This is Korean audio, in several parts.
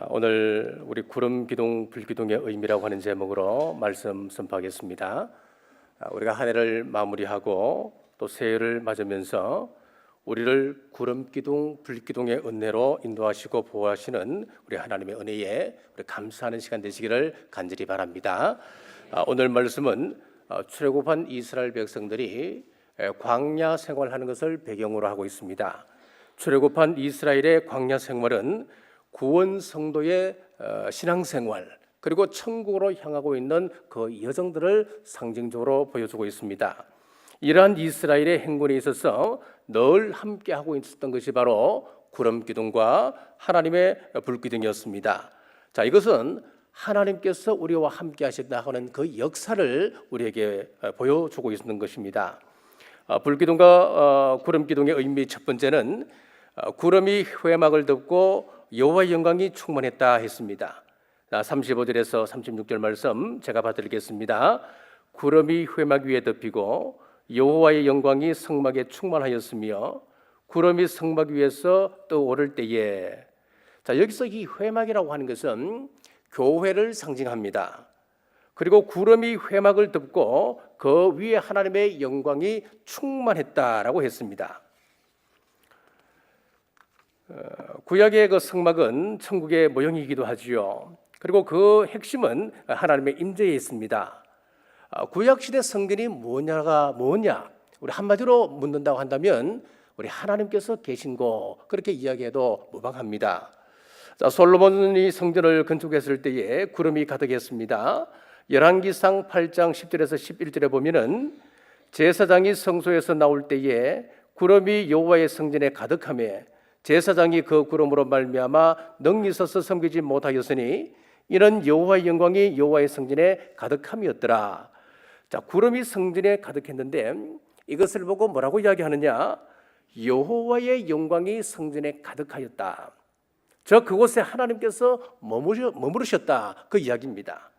오늘 우리 구름 기둥 불기둥의 의미라고 하는 제목으로 말씀 선포하겠습니다. 우리가 한 해를 마무리하고 또 새해를 맞으면서 우리를 구름 기둥 불기둥의 은혜로 인도하시고 보호하시는 우리 하나님의 은혜에 우리 감사하는 시간 되시기를 간절히 바랍니다. 오늘 말씀은 출애굽한 이스라엘 백성들이 광야 생활하는 것을 배경으로 하고 있습니다. 출애굽한 이스라엘의 광야 생활은 구원 성도의 신앙생활 그리고 천국으로 향하고 있는 그 여정들을 상징적으로 보여주고 있습니다. 이러한 이스라엘의 행군에 있어서 늘 함께하고 있었던 것이 바로 구름 기둥과 하나님의 불기둥이었습니다. 자, 이것은 하나님께서 우리와 함께 하신다 하는 그 역사를 우리에게 보여주고 있는 것입니다. 불기둥과 구름 기둥의 의미 첫 번째는 구름이 회막을 덮고 여호와의 영광이 충만했다 했습니다. 35절에서 36절 말씀 제가 봐드리겠습니다. 구름이 회막 위에 덮이고 여호와의 영광이 성막에 충만하였으며 구름이 성막 위에서 떠오를 때에, 자, 여기서 이 회막이라고 하는 것은 교회를 상징합니다. 그리고 구름이 회막을 덮고 그 위에 하나님의 영광이 충만했다라고 했습니다. 구약의 그 성막은 천국의 모형이기도 하지요. 그리고 그 핵심은 하나님의 임재에 있습니다. 구약 시대 성전이 뭐냐? 우리 한마디로 묻는다고 한다면 우리 하나님께서 계신 곳, 그렇게 이야기해도 무방합니다. 자, 솔로몬이 성전을 건축했을 때에 구름이 가득했습니다. 열왕기상 8장 10절에서 11절에 보면은 제사장이 성소에서 나올 때에 구름이 여호와의 성전에 가득하며 제사장이 그 구름으로 말미암아 능히 서서 섬기지 못하였으니 이는 여호와의 영광이 여호와의 성전에 가득함이었더라. 자, 구름이 성전에 가득했는데 이것을 보고 뭐라고 이야기하느냐? 여호와의 영광이 성전에 가득하였다. 저 그곳에 하나님께서 머무르셨다, 그 이야기입니다.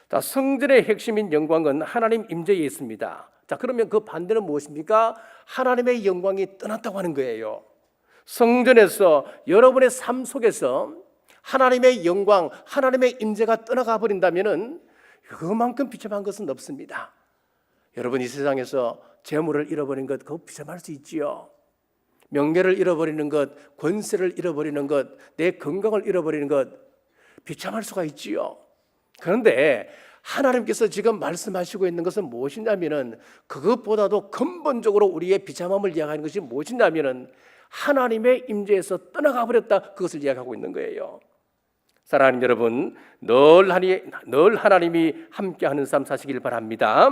자, 성전의 핵심인 영광은 하나님 임재에 있습니다. 자, 그러면 그 반대는 무엇입니까? 하나님의 영광이 떠났다고 하는 거예요. 성전에서 여러분의 삶 속에서 하나님의 영광, 하나님의 임재가 떠나가 버린다면은 그만큼 비참한 것은 없습니다. 여러분, 이 세상에서 재물을 잃어버린 것, 그거 비참할 수 있지요. 명예를 잃어버리는 것, 권세를 잃어버리는 것, 내 건강을 잃어버리는 것, 비참할 수가 있지요. 그런데 하나님께서 지금 말씀하시고 있는 것은 무엇이냐면은, 그것보다도 근본적으로 우리의 비참함을 이야기하는 것이 무엇이냐면은 하나님의 임재에서 떠나가 버렸다, 그것을 이야기하고 있는 거예요. 사랑하는 여러분, 늘 하나님이 함께하는 삶 사시길 바랍니다.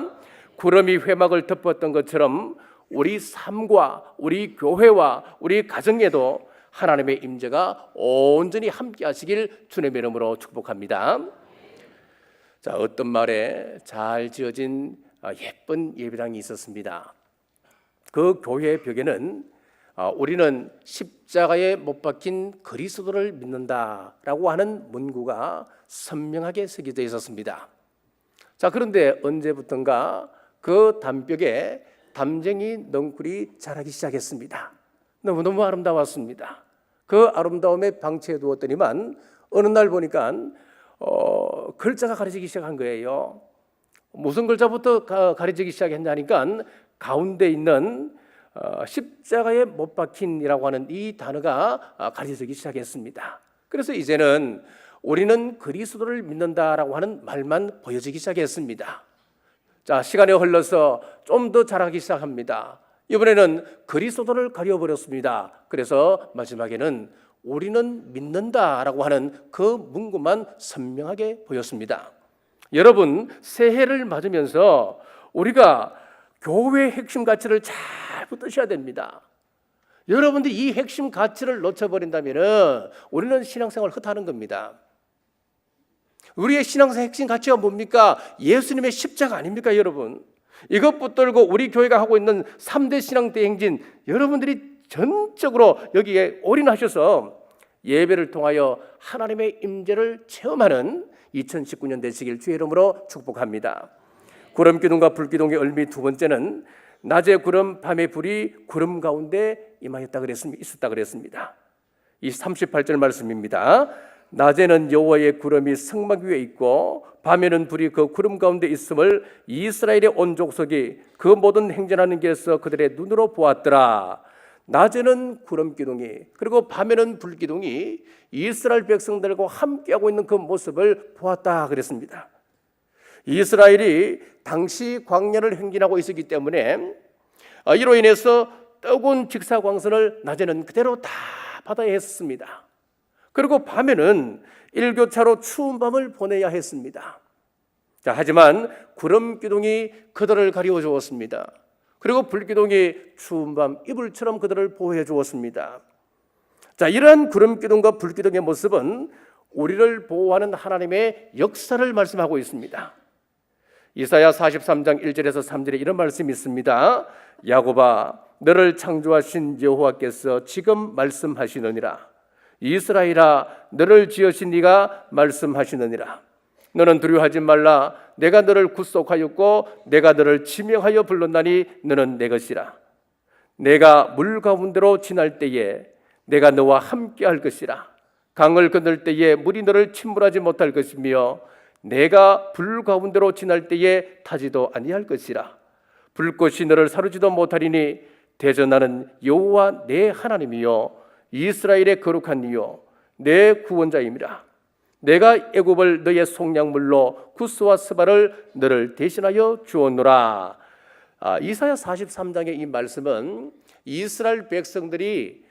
구름이 회막을 덮었던 것처럼 우리 삶과 우리 교회와 우리 가정에도 하나님의 임재가 온전히 함께하시길 주님의 이름으로 축복합니다. 자, 어떤 마을에 잘 지어진 예쁜 예배당이 있었습니다. 그 교회의 벽에는 우리는 십자가에 못 박힌 그리스도를 믿는다라고 하는 문구가 선명하게 새겨져 있었습니다. 자, 그런데 언제부턴가 그 담벽에 담쟁이 넝쿨이 자라기 시작했습니다. 너무너무 아름다웠습니다. 그 아름다움에 방치해 두었더니만 어느 날 보니까 글자가 가려지기 시작한 거예요. 무슨 글자부터 가려지기 시작했냐니까 가운데 있는 십자가에 못 박힌이라고 하는 이 단어가 가려지기 시작했습니다. 그래서 이제는 우리는 그리스도를 믿는다라고 하는 말만 보여지기 시작했습니다. 자, 시간이 흘러서 좀 더 자라기 시작합니다. 이번에는 그리스도를 가려버렸습니다. 그래서 마지막에는 우리는 믿는다라고 하는 그 문구만 선명하게 보였습니다. 여러분, 새해를 맞으면서 우리가 교회의 핵심 가치를 잘 붙드셔야 됩니다. 여러분들 이 핵심 가치를 놓쳐버린다면 우리는 신앙생활을 헛하는 겁니다. 우리의 신앙생활 핵심 가치가 뭡니까? 예수님의 십자가 아닙니까, 여러분? 이것 붙들고 우리 교회가 하고 있는 3대 신앙 대행진, 여러분들이 전적으로 여기에 올인하셔서 예배를 통하여 하나님의 임재를 체험하는 2019년 되시길 주의 이름으로 축복합니다. 구름 기둥과 불 기둥의 의미 두 번째는 낮에 구름, 밤에 불이 구름 가운데 있었다 그랬습니다. 이 38절 말씀입니다. 낮에는 여호와의 구름이 성막 위에 있고 밤에는 불이 그 구름 가운데 있음을 이스라엘의 온 족속이 그 모든 행전하는 길에서 그들의 눈으로 보았더라. 낮에는 구름 기둥이 그리고 밤에는 불 기둥이 이스라엘 백성들과 함께하고 있는 그 모습을 보았다 그랬습니다. 이스라엘이 당시 광야를 행진하고 있었기 때문에 이로 인해서 뜨거운 직사광선을 낮에는 그대로 다 받아야 했습니다. 그리고 밤에는 일교차로 추운 밤을 보내야 했습니다. 하지만 구름 기둥이 그들을 가리워 주었습니다. 그리고 불 기둥이 추운 밤 이불처럼 그들을 보호해 주었습니다. 이러한 구름 기둥과 불 기둥의 모습은 우리를 보호하는 하나님의 역사를 말씀하고 있습니다. 이사야 43장 1절에서 3절에 이런 말씀이 있습니다. 야곱아, 너를 창조하신 여호와께서 지금 말씀하시느니라. 이스라엘아, 너를 지으신 이가 말씀하시느니라. 너는 두려워하지 말라. 내가 너를 구속하였고 내가 너를 지명하여 불렀나니 너는 내 것이라. 내가 물 가운데로 지날 때에 내가 너와 함께 할 것이라. 강을 건널 때에 물이 너를 침몰하지 못할 것이며 내가 불 가운데로 지날 때에 타지도 아니할 것이라. 불꽃이 너를 사르지도 못하리니 대저 나는 여호와 내 하나님이요 이스라엘의 거룩한 이요 내 구원자임이라. 내가 애굽을 너의 속량물로 구스와 스바를 너를 대신하여 주었노라. 이사야 43장의 이 말씀은 이스라엘 백성들이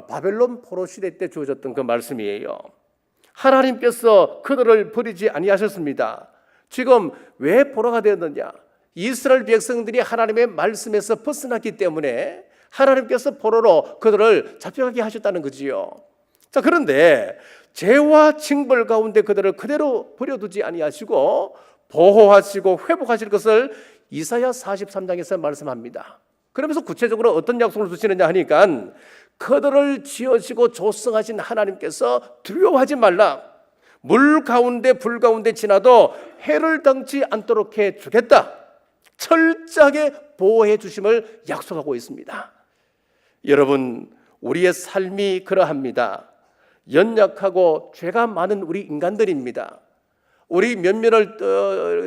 바벨론 포로 시대 때 주어졌던 그 말씀이에요. 하나님께서 그들을 버리지 아니하셨습니다. 지금 왜 포로가 되었느냐? 이스라엘 백성들이 하나님의 말씀에서 벗어났기 때문에 하나님께서 포로로 그들을 잡혀가게 하셨다는 거지요. 그런데 죄와 징벌 가운데 그들을 그대로 버려두지 아니하시고 보호하시고 회복하실 것을 이사야 43장에서 말씀합니다. 그러면서 구체적으로 어떤 약속을 주시느냐 하니까 그들을 지으시고 조성하신 하나님께서 두려워하지 말라. 물 가운데 불 가운데 지나도 해를 당치 않도록 해 주겠다. 철저하게 보호해 주심을 약속하고 있습니다. 여러분, 우리의 삶이 그러합니다. 연약하고 죄가 많은 우리 인간들입니다. 우리 면면을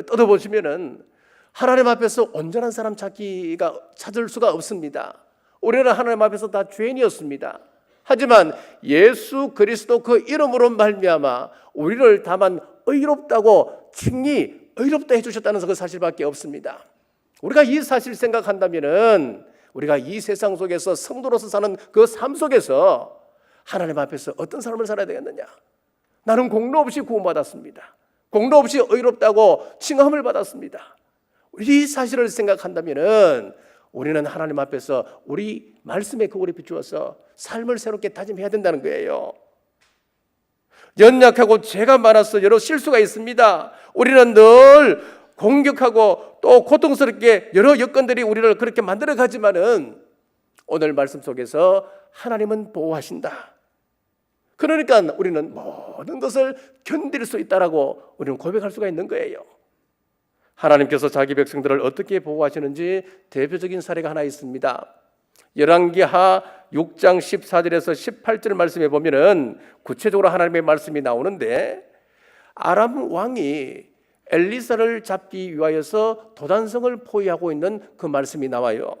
뜯어보시면은 하나님 앞에서 온전한 사람 찾을 수가 없습니다. 우리는 하나님 앞에서 다 죄인이었습니다. 하지만 예수 그리스도 그 이름으로 말미암아 우리를 다만 의롭다고 칭히 의롭다 해주셨다는 그 사실밖에 없습니다. 우리가 이 사실 생각한다면은 우리가 이 세상 속에서 성도로서 사는 그 삶 속에서 하나님 앞에서 어떤 삶을 살아야 되겠느냐? 나는 공로 없이 구원받았습니다. 공로 없이 의롭다고 칭함을 받았습니다. 이 사실을 생각한다면은 우리는 하나님 앞에서 우리 말씀에 그울에 비추어서 삶을 새롭게 다짐해야 된다는 거예요. 연약하고 죄가 많아서 여러 실수가 있습니다. 우리는 늘 공격하고 또 고통스럽게 여러 여건들이 우리를 그렇게 만들어 가지만은 오늘 말씀 속에서 하나님은 보호하신다. 그러니까 우리는 모든 것을 견딜 수 있다라고 우리는 고백할 수가 있는 거예요. 하나님께서 자기 백성들을 어떻게 보호하시는지 대표적인 사례가 하나 있습니다. 열왕기하 6장 14절에서 18절 말씀에 보면은 구체적으로 하나님의 말씀이 나오는데 아람 왕이 엘리사를 잡기 위하여서 도단성을 포위하고 있는 그 말씀이 나와요.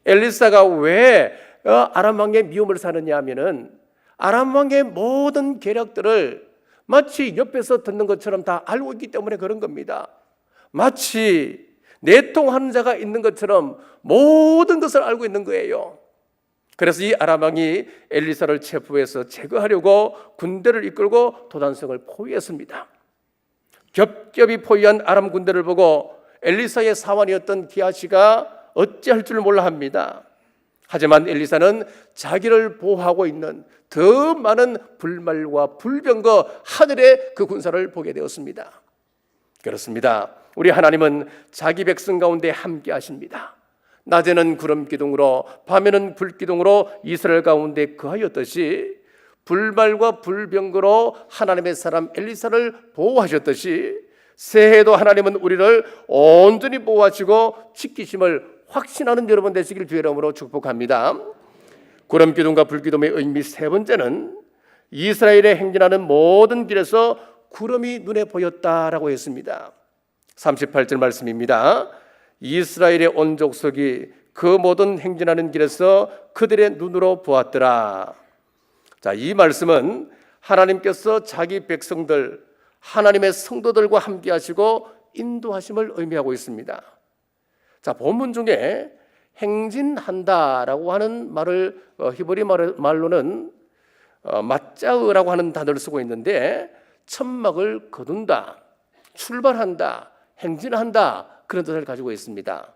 엘리사가 왜 아람 왕의 미움을 사느냐 하면은 아람 왕의 모든 계략들을 마치 옆에서 듣는 것처럼 다 알고 있기 때문에 그런 겁니다. 마치 내통하는 자가 있는 것처럼 모든 것을 알고 있는 거예요. 그래서 이 아람 왕이 엘리사를 체포해서 제거하려고 군대를 이끌고 도단성을 포위했습니다. 겹겹이 포위한 아람 군대를 보고 엘리사의 사환이었던 기하시가 어찌할 줄 몰라 합니다. 하지만 엘리사는 자기를 보호하고 있는 더 많은 불말과 불병거 하늘의 그 군사를 보게 되었습니다. 그렇습니다. 우리 하나님은 자기 백성 가운데 함께 하십니다. 낮에는 구름 기둥으로 밤에는 불 기둥으로 이스라엘 가운데 거하였듯이 불말과 불병거로 하나님의 사람 엘리사를 보호하셨듯이 새해에도 하나님은 우리를 온전히 보호하시고 지키심을 확신하는 여러분 되시길 주의 이름으로 축복합니다. 구름 기둥과 불 기둥의 의미 세 번째는 이스라엘에 행진하는 모든 길에서 구름이 눈에 보였다라고 했습니다. 38절 말씀입니다. 이스라엘의 온 족속이 그 모든 행진하는 길에서 그들의 눈으로 보았더라. 자, 이 말씀은 하나님께서 자기 백성들, 하나님의 성도들과 함께 하시고 인도하심을 의미하고 있습니다. 자, 본문 중에 행진한다라고 하는 말을 히브리 말로는 맞자으라고 하는 단어를 쓰고 있는데 천막을 거둔다, 출발한다, 행진한다 그런 뜻을 가지고 있습니다.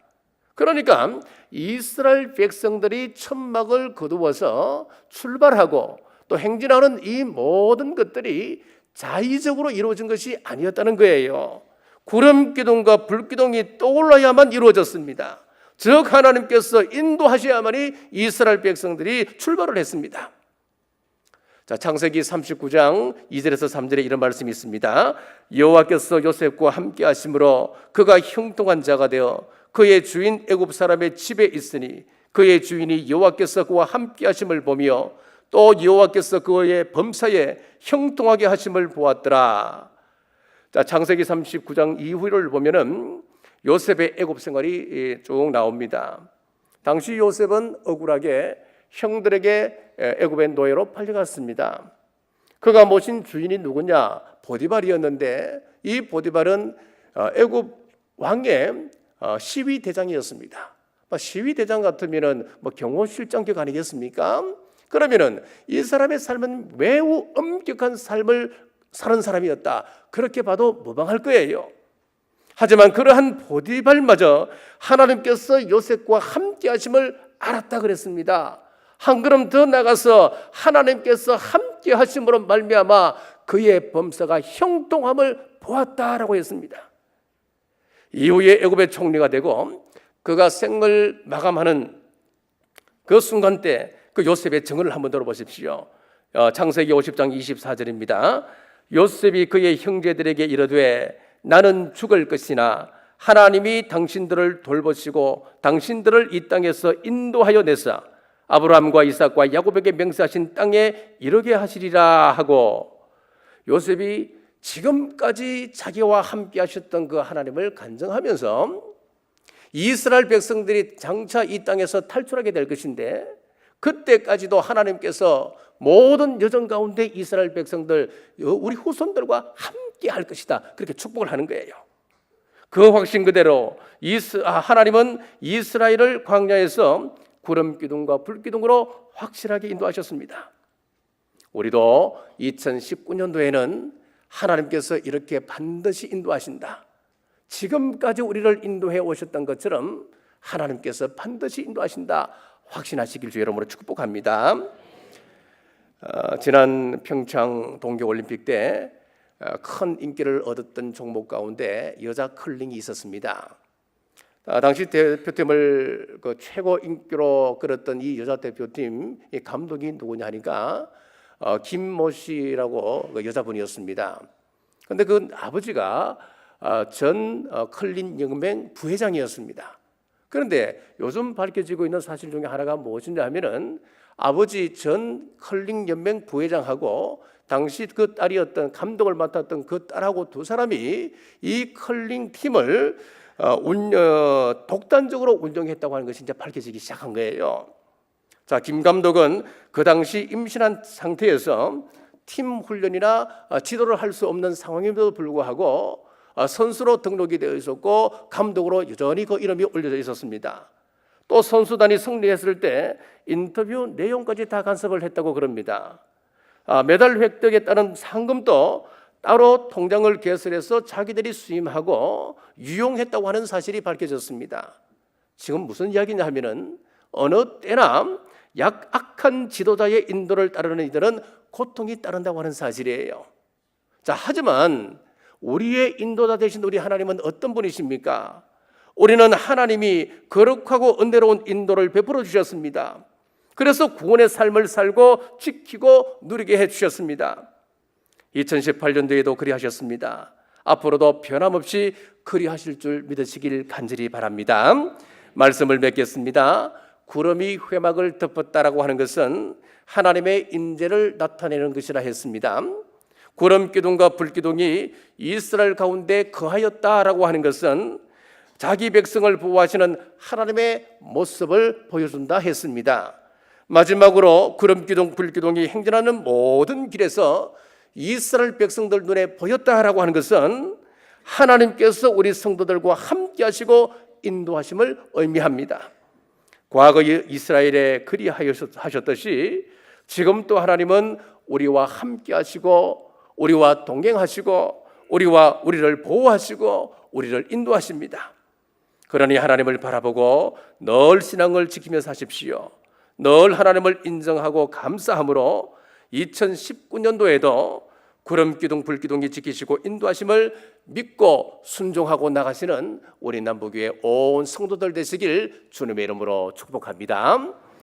그러니까 이스라엘 백성들이 천막을 거두어서 출발하고 또 행진하는 이 모든 것들이 자의적으로 이루어진 것이 아니었다는 거예요. 구름 기둥과 불 기둥이 떠올라야만 이루어졌습니다. 즉 하나님께서 인도하셔야만이 이스라엘 백성들이 출발을 했습니다. 자, 창세기 39장 2절에서 3절에 이런 말씀이 있습니다. 여호와께서 요셉과 함께 하심으로 그가 형통한 자가 되어 그의 주인 애굽 사람의 집에 있으니 그의 주인이 여호와께서 그와 함께 하심을 보며 또 여호와께서 그의 범사에 형통하게 하심을 보았더라. 자, 창세기 39장 이후를 보면은 요셉의 애굽 생활이 쭉 나옵니다. 당시 요셉은 억울하게 형들에게 애굽의 노예로 팔려갔습니다. 그가 모신 주인이 누구냐? 보디발이었는데 이 보디발은 애굽 왕의 시위 대장이었습니다. 시위 대장 같으면은 경호실장격 아니겠습니까? 그러면은 이 사람의 삶은 매우 엄격한 삶을 사는 사람이었다. 그렇게 봐도 무방할 거예요. 하지만 그러한 보디발마저 하나님께서 요셉과 함께 하심을 알았다 그랬습니다. 한 걸음 더 나가서 하나님께서 함께 하심으로 말미암아 그의 범사가 형통함을 보았다라고 했습니다. 이후에 애굽의 총리가 되고 그가 생을 마감하는 그 순간 때 그 요셉의 증언을 한번 들어보십시오. 창세기 50장 24절입니다. 요셉이 그의 형제들에게 이르되 나는 죽을 것이나 하나님이 당신들을 돌보시고 당신들을 이 땅에서 인도하여 내사 아브라함과 이삭과 야곱에게 맹세하신 땅에 이르게 하시리라 하고, 요셉이 지금까지 자기와 함께 하셨던 그 하나님을 간증하면서 이스라엘 백성들이 장차 이 땅에서 탈출하게 될 것인데 그때까지도 하나님께서 모든 여정 가운데 이스라엘 백성들 우리 후손들과 함께 할 것이다 그렇게 축복을 하는 거예요. 그 확신 그대로 하나님은 이스라엘을 광야에서 구름 기둥과 불 기둥으로 확실하게 인도하셨습니다. 우리도 2019년도에는 하나님께서 이렇게 반드시 인도하신다. 지금까지 우리를 인도해 오셨던 것처럼 하나님께서 반드시 인도하신다. 확신하시길 주 여러분으로 축복합니다. 지난 평창 동계올림픽 때 큰 인기를 얻었던 종목 가운데 여자 컬링이 있었습니다. 당시 대표팀을 최고 인기로 끌었던 이 여자 대표팀 감독이 누구냐 하니까 김모 씨라고 여자분이었습니다. 그런데 그 아버지가 전 컬링 연맹 부회장이었습니다. 그런데 요즘 밝혀지고 있는 사실 중에 하나가 무엇이냐 하면은 아버지 전 컬링 연맹 부회장하고 당시 그 딸이었던 감독을 맡았던 그 딸하고 두 사람이 이 컬링 팀을 독단적으로 운영했다고 하는 것이 이제 밝혀지기 시작한 거예요. 자, 김 감독은 그 당시 임신한 상태에서 팀 훈련이나 지도를 할 수 없는 상황임에도 불구하고 선수로 등록이 되어 있었고 감독으로 여전히 그 이름이 올려져 있었습니다. 또 선수단이 승리했을 때 인터뷰 내용까지 다 간섭을 했다고 그럽니다. 메달 획득에 따른 상금도 따로 통장을 개설해서 자기들이 수임하고 유용했다고 하는 사실이 밝혀졌습니다. 지금 무슨 이야기냐 하면은 어느 때나 악한 지도자의 인도를 따르는 이들은 고통이 따른다고 하는 사실이에요. 자, 하지만 우리의 인도자 되신 우리 하나님은 어떤 분이십니까? 우리는 하나님이 거룩하고 은혜로운 인도를 베풀어 주셨습니다. 그래서 구원의 삶을 살고 지키고 누리게 해주셨습니다. 2018년도에도 그리하셨습니다. 앞으로도 변함없이 그리하실 줄 믿으시길 간절히 바랍니다. 말씀을 맺겠습니다. 구름이 회막을 덮었다라고 하는 것은 하나님의 임재를 나타내는 것이라 했습니다. 구름 기둥과 불 기둥이 이스라엘 가운데 거하였다라고 하는 것은 자기 백성을 보호하시는 하나님의 모습을 보여준다 했습니다. 마지막으로 구름 기둥, 불 기둥이 행진하는 모든 길에서 이스라엘 백성들 눈에 보였다라고 하는 것은 하나님께서 우리 성도들과 함께 하시고 인도하심을 의미합니다. 과거 이스라엘에 그리하셨듯이 지금 또 하나님은 우리와 함께 하시고 우리와 동행하시고 우리를 보호하시고 우리를 인도하십니다. 그러니 하나님을 바라보고 늘 신앙을 지키며 사십시오. 늘 하나님을 인정하고 감사함으로 2019년도에도 구름 기둥, 불 기둥이 지키시고 인도하심을 믿고 순종하고 나가시는 우리 남부교회 온 성도들 되시길 주님의 이름으로 축복합니다.